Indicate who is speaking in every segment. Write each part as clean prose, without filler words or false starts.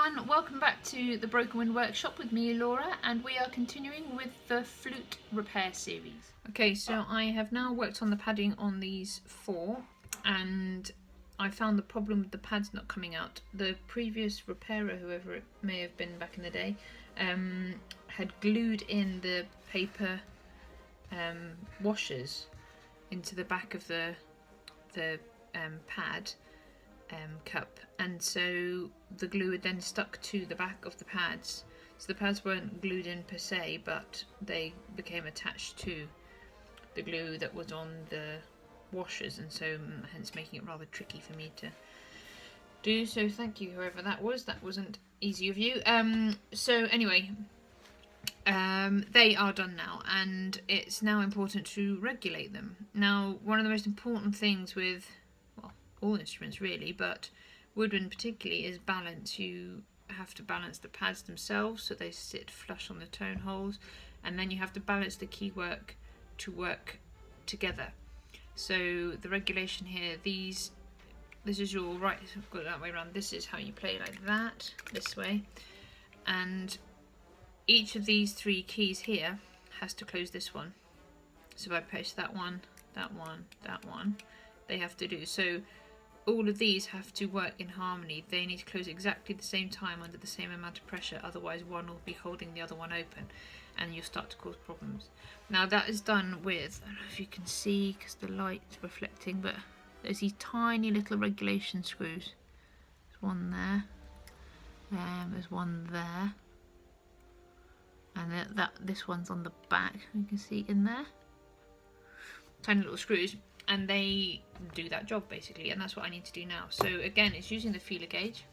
Speaker 1: everyone, welcome back to the Broken Wind Workshop with me, Laura, and we are continuing with the flute repair series. Okay, so I have now worked on the padding on these 4, and I found the problem with the pads not coming out. The previous repairer, whoever it may have been back in the day, had glued in the paper washers into the back of the pad cup, and so the glue had then stuck to the back of the pads. So the pads weren't glued in per se, but they became attached to the glue that was on the washers, and so hence making it rather tricky for me to do. So thank you, whoever that was. That wasn't easy of you. So anyway, they are done now, and it's now important to regulate them. Now, one of the most important things with all instruments really, but woodwind particularly, is balance. You have to balance the pads themselves so they sit flush on the tone holes, and then you have to balance the keywork to work together. So the regulation here, this is your right, I've got it that way around, this is how you play, like that, this way, and each of these 3 keys here has to close this one. So if I push that one, that one, that one, they have to do. So all of these have to work in harmony. They need to close exactly the same time under the same amount of pressure, otherwise one will be holding the other one open and you'll start to cause problems. Now that is done with, I don't know if you can see because the light's reflecting, but there's these tiny little regulation screws. There's one there, there's one there, and this one's on the back, you can see in there. Tiny little screws, and they do that job basically, and that's what I need to do now. So again, it's using the feeler gauge,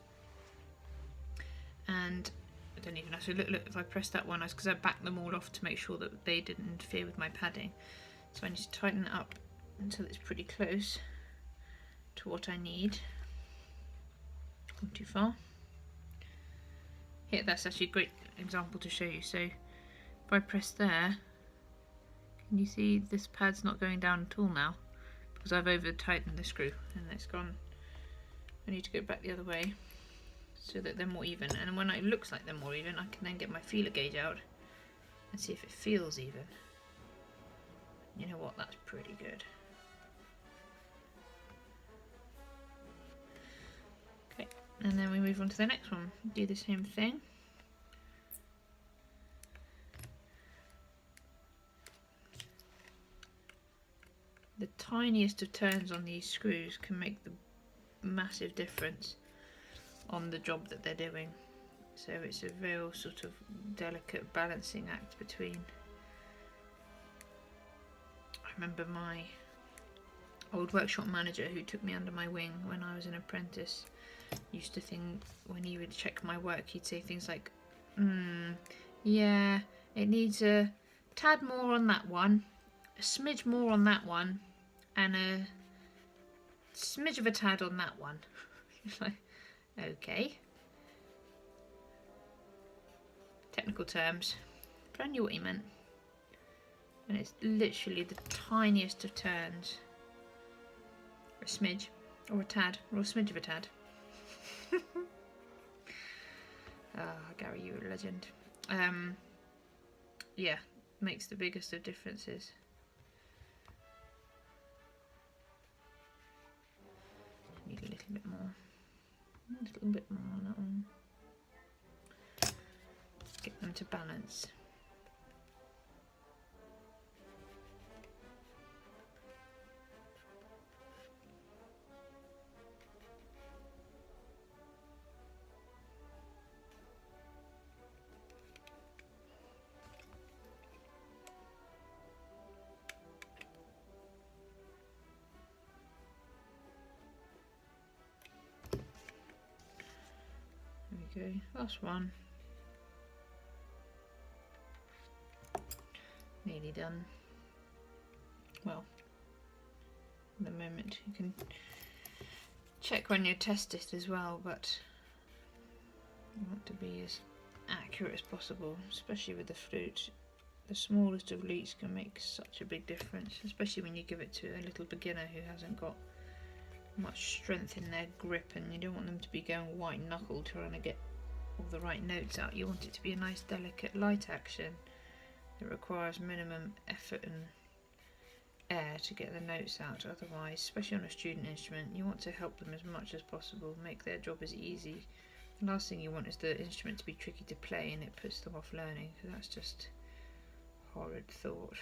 Speaker 1: and I don't even have to look if I press that one, that's because I backed them all off to make sure that they didn't interfere with my padding. So I need to tighten it up until it's pretty close to what I need. Not too far. Here, that's actually a great example to show you. So if I press there, can you see this pad's not going down at all now? Because I've over tightened the screw and it's gone. I need to go back the other way so that they're more even, and when it looks like they're more even, I can then get my feeler gauge out and see if it feels even. You know what, that's pretty good. Okay, and then we move on to the next one. Do the same thing. The tiniest of turns on these screws can make the massive difference on the job that they're doing. So it's a real sort of delicate balancing act between. I remember my old workshop manager, who took me under my wing when I was an apprentice, used to think, when he would check my work, he'd say things like, yeah, it needs a tad more on that one, a smidge more on that one, and a smidge of a tad on that one. It's like, okay. Technical terms, but I knew what he meant. And it's literally the tiniest of turns. A smidge, or a tad, or a smidge of a tad. Gary, you're a legend. Yeah, makes the biggest of differences. Need a little bit more. A little bit more on that one. Get them to balance. There we go, last one. Nearly done. Well, at the moment you can check when you test it as well, but you want to be as accurate as possible, especially with the flute. The smallest of leaks can make such a big difference, especially when you give it to a little beginner who hasn't got much strength in their grip, and you don't want them to be going white knuckled trying to get all the right notes out. You want it to be a nice delicate light action. It requires minimum effort and air to get the notes out. Otherwise, especially on a student instrument, you want to help them as much as possible, make their job as easy. The last thing you want is the instrument to be tricky to play and it puts them off learning, because that's just a horrid thought.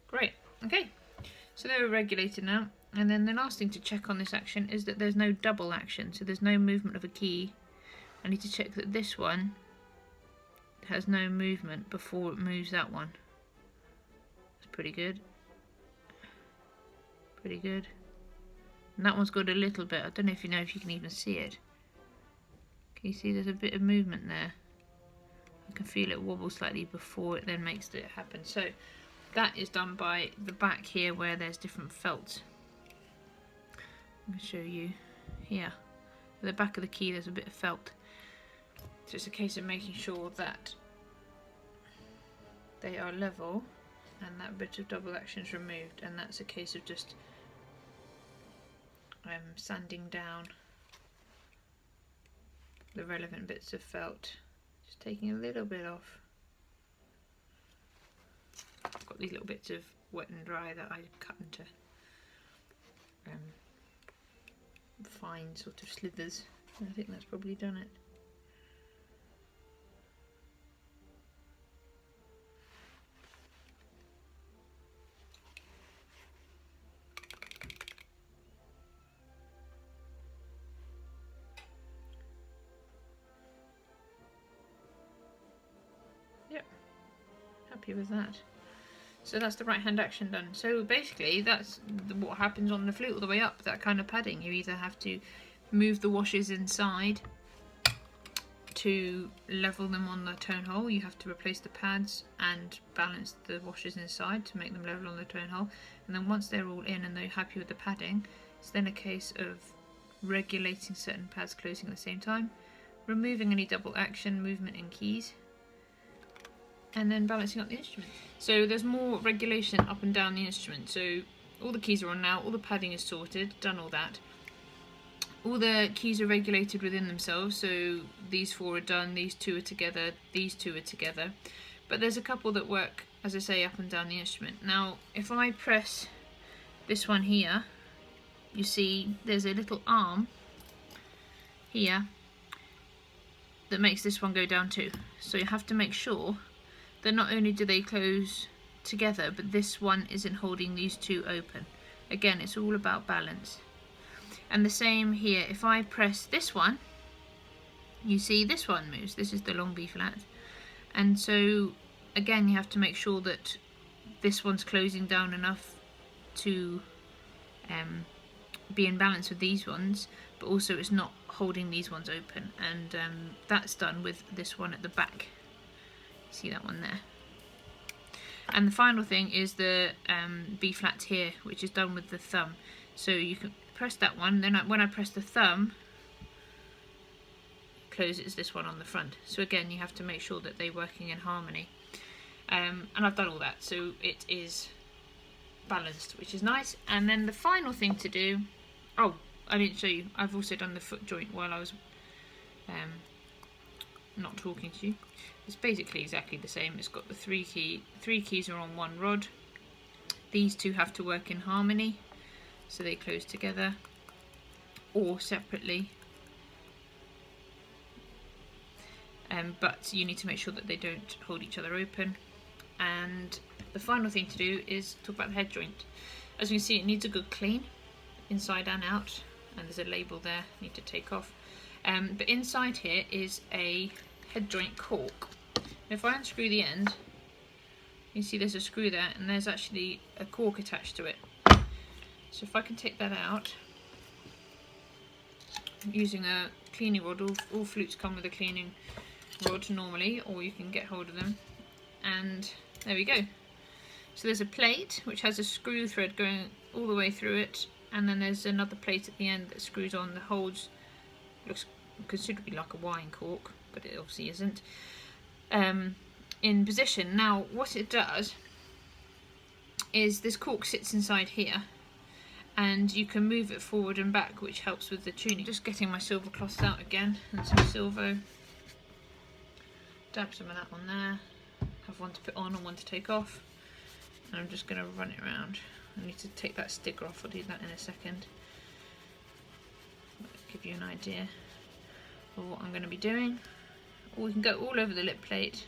Speaker 1: Great, okay, so they're regulated now, and then the last thing to check on this action is that there's no double action, so there's no movement of a key. I need to check that this one has no movement before it moves that one. That's pretty good. Pretty good. And that one's got a little bit, I don't know if you can even see it. Can you see there's a bit of movement there? I can feel it wobble slightly before it then makes it happen. So that is done by the back here where there's different felt. I'm going to show you here. At the back of the key there's a bit of felt. So it's a case of making sure that they are level and that bit of double action is removed, and that's a case of just sanding down the relevant bits of felt, just taking a little bit off. I've got these little bits of wet and dry that I cut into fine sort of slithers. I think that's probably done it. Yep, happy with that. So that's the right hand action done. So basically that's what happens on the flute all the way up, that kind of padding. You either have to move the washes inside to level them on the tone hole, you have to replace the pads and balance the washes inside to make them level on the tone hole, and then once they're all in and they're happy with the padding, it's then a case of regulating certain pads closing at the same time, removing any double action movement in keys, and then balancing up the instrument. So there's more regulation up and down the instrument. So all the keys are on now, all the padding is sorted, done all that. All the keys are regulated within themselves, so these four are done, these two are together, these two are together. But there's a couple that work, as I say, up and down the instrument. Now, if I press this one here, you see there's a little arm here that makes this one go down too. So you have to make sure that not only do they close together, but this one isn't holding these two open. Again, it's all about balance. And the same here, if I press this one, you see this one moves. This is the long B flat. And so, again, you have to make sure that this one's closing down enough to be in balance with these ones, but also it's not holding these ones open. And that's done with this one at the back. See that one there? And the final thing is the B flat here, which is done with the thumb. So you can press that one, then when I press the thumb, closes this one on the front. So again, you have to make sure that they're working in harmony. And I've done all that, so it is balanced, which is nice. And then the final thing to do, oh, I didn't show you, I've also done the foot joint while I was not talking to you. It's basically exactly the same. It's got the three keys are on one rod. These two have to work in harmony, so they close together or separately. But you need to make sure that they don't hold each other open. And the final thing to do is talk about the head joint. As you can see, it needs a good clean, inside and out, and there's a label there I need to take off. But inside here is a head joint cork. If I unscrew the end, you can see there's a screw there, and there's actually a cork attached to it. So if I can take that out, using a cleaning rod, all flutes come with a cleaning rod normally, or you can get hold of them, and there we go. So there's a plate which has a screw thread going all the way through it, and then there's another plate at the end that screws on, that holds, looks considerably like a wine cork, but it obviously isn't, in position. Now what it does is this cork sits inside here, and you can move it forward and back, which helps with the tuning. Just getting my silver cloths out again, and some silver. Dab some of that on there. Have one to put on and one to take off. And I'm just going to run it around. I need to take that sticker off, I'll do that in a second. That'll give you an idea of what I'm going to be doing. Or we can go all over the lip plate.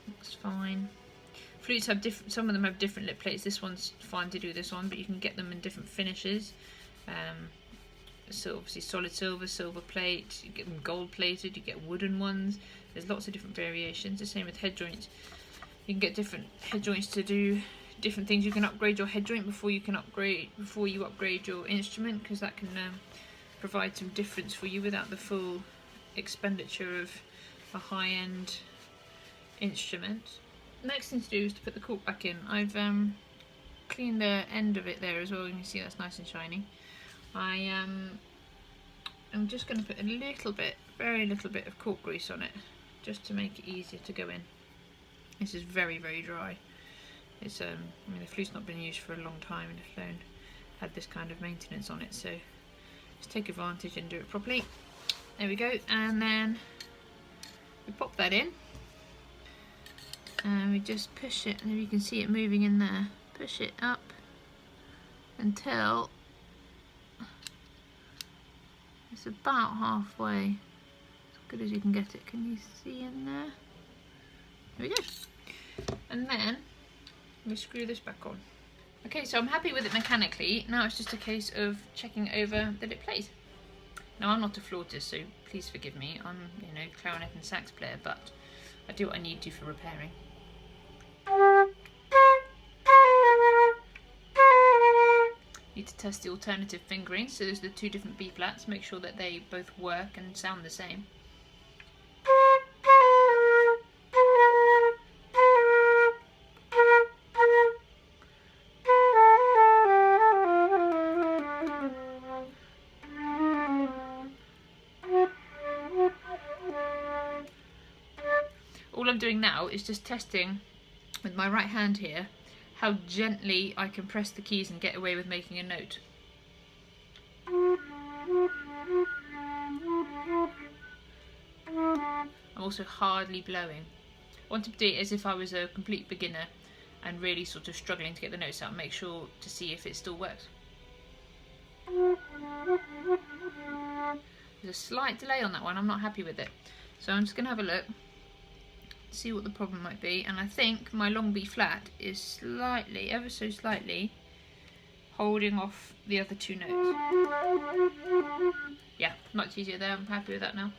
Speaker 1: That's fine. Flutes have different, some of them have different lip plates. This one's fine to do this on, but you can get them in different finishes. So obviously solid silver, silver plate, you get them gold plated, you get wooden ones. There's lots of different variations. The same with head joints. You can get different head joints to do different things. You can upgrade your head joint before you upgrade your instrument, because that can provide some difference for you without the full expenditure of a high-end instrument. Next thing to do is to put the cork back in. I've cleaned the end of it there as well. You can see that's nice and shiny. I'm just going to put a little bit, very little bit of cork grease on it, just to make it easier to go in. This is very, very dry. It's I mean, the flute's not been used for a long time, and the phone had this kind of maintenance on it, so just take advantage and do it properly. There we go, and then we pop that in, and we just push it, and you can see it moving in there. Push it up until it's about halfway, as good as you can get it. Can you see in there? There we go. And then we screw this back on. Okay, so I'm happy with it mechanically. Now it's just a case of checking over that it plays. Now I'm not a flautist, so please forgive me. I'm, clarinet and sax player, but I do what I need to for repairing. Need to test the alternative fingering, so there's the two different B flats, make sure that they both work and sound the same. All I'm doing now is just testing with my right hand here how gently I can press the keys and get away with making a note. I'm also hardly blowing. I want to do it as if I was a complete beginner and really sort of struggling to get the notes out and make sure to see if it still works. There's a slight delay on that one, I'm not happy with it. So I'm just going to have a look, see what the problem might be, and I think my long B flat is slightly, ever so slightly, holding off the other two notes. Yeah, much easier there, I'm happy with that now.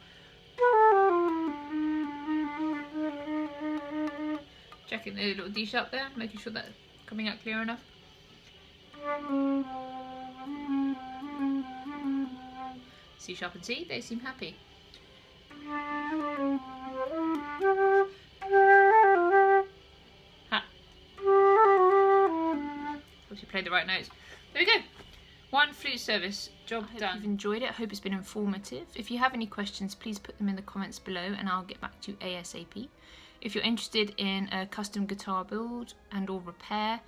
Speaker 1: Checking the little D sharp there, making sure that's coming out clear enough. C sharp and C, they seem happy. You played the right notes. There we go. One flute service, job done. I hope you've enjoyed it. I hope it's been informative. If you have any questions, please put them in the comments below and I'll get back to you ASAP. If you're interested in a custom guitar build and or repair,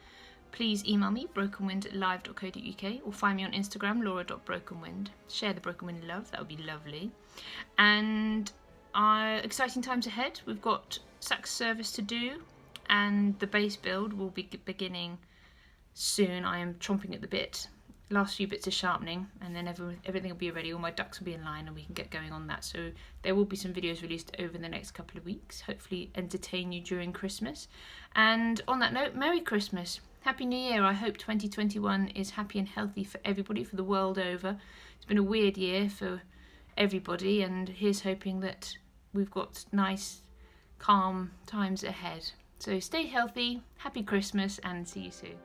Speaker 1: please email me, brokenwind@live.co.uk, or find me on Instagram, laura.brokenwind. Share the Broken Wind love, that would be lovely. And exciting times ahead. We've got sax service to do, and the bass build will be beginning soon. I am chomping at the bit. Last few bits of sharpening, and then everything will be ready. All my ducks will be in line and we can get going on that. So there will be some videos released over the next couple of weeks, hopefully entertain you during Christmas. And on that note, Merry Christmas, Happy New Year. I hope 2021 is happy and healthy for everybody, for the world over. It's been a weird year for everybody, and here's hoping that we've got nice, calm times ahead. So stay healthy, happy Christmas, and see you soon.